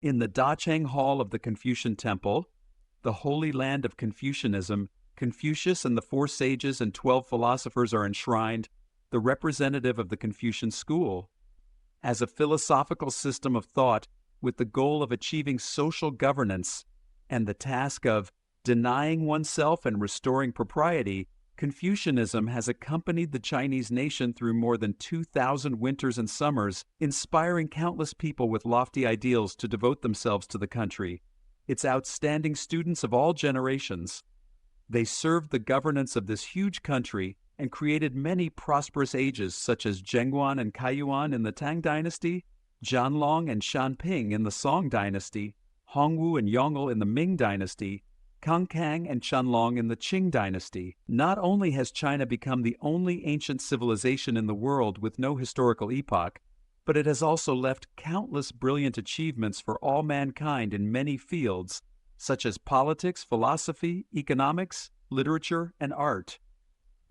In the Dacheng Hall of the Confucian Temple, the holy land of Confucianism, Confucius and the four sages and 12 philosophers are enshrined, the representative of the Confucian school. As a philosophical system of thought with the goal of achieving social governance and the task of denying oneself and restoring propriety, Confucianism has accompanied the Chinese nation through more than 2,000 winters and summers, inspiring countless people with lofty ideals to devote themselves to the country. Its outstanding students of all generations. They served the governance of this huge country and created many prosperous ages such as Zhenguan and Kaiyuan in the Tang Dynasty, Jianlong and Shanping in the Song Dynasty, Hongwu and Yongle in the Ming Dynasty, Kangkang and Qianlong in the Qing Dynasty. Not only has China become the only ancient civilization in the world with no historical epoch, but it has also left countless brilliant achievements for all mankind in many fields, such as politics, philosophy, economics, literature, and art.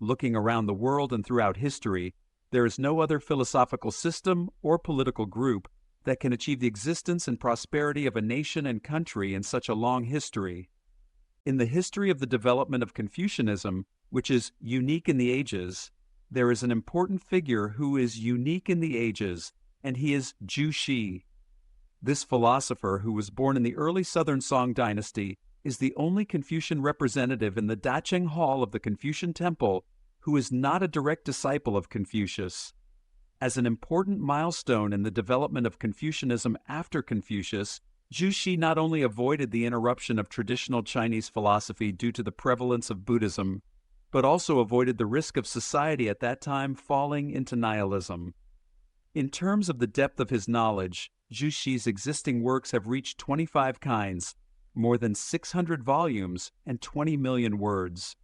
Looking around the world and throughout history, there is no other philosophical system or political group that can achieve the existence and prosperity of a nation and country in such a long history. In the history of the development of Confucianism, which is unique in the ages, there is an important figure who is unique in the ages, and he is Zhu Xi. This philosopher, who was born in the early Southern Song Dynasty, is the only Confucian representative in the Dacheng Hall of the Confucian Temple who is not a direct disciple of Confucius. As an important milestone in the development of Confucianism after Confucius, Zhu Xi not only avoided the interruption of traditional Chinese philosophy due to the prevalence of Buddhism, but also avoided the risk of society at that time falling into nihilism. In terms of the depth of his knowledge, Zhu Xi's existing works have reached 25 kinds, more than 600 volumes, and 20 million words.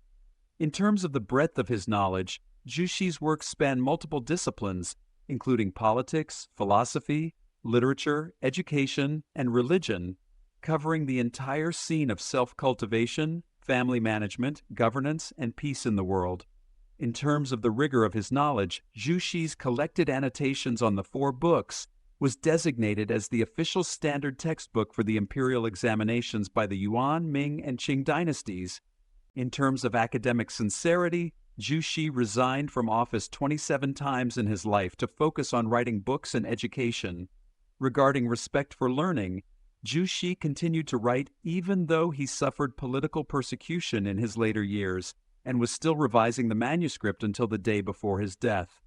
In terms of the breadth of his knowledge, Zhu Xi's works span multiple disciplines, including politics, philosophy, literature, education, and religion, covering the entire scene of self-cultivation, family management, governance, and peace in the world. In terms of the rigor of his knowledge, Zhu Xi's collected annotations on the 4 books was designated as the official standard textbook for the imperial examinations by the Yuan, Ming, and Qing dynasties. In terms of academic sincerity, Zhu Xi resigned from office 27 times in his life to focus on writing books and education. Regarding respect for learning, Zhu Xi continued to write even though he suffered political persecution in his later years and was still revising the manuscript until the day before his death.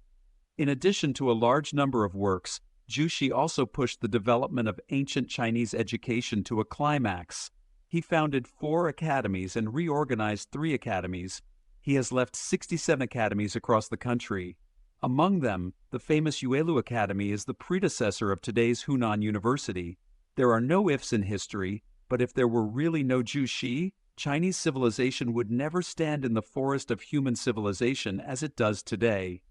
In addition to a large number of works, Zhu Xi also pushed the development of ancient Chinese education to a climax. He founded 4 academies and reorganized 3 academies. He has left 67 academies across the country. Among them, the famous Yuelu Academy is the predecessor of today's Hunan University. There are no ifs in history, but if there were really no Zhu Xi, Chinese civilization would never stand in the forest of human civilization as it does today.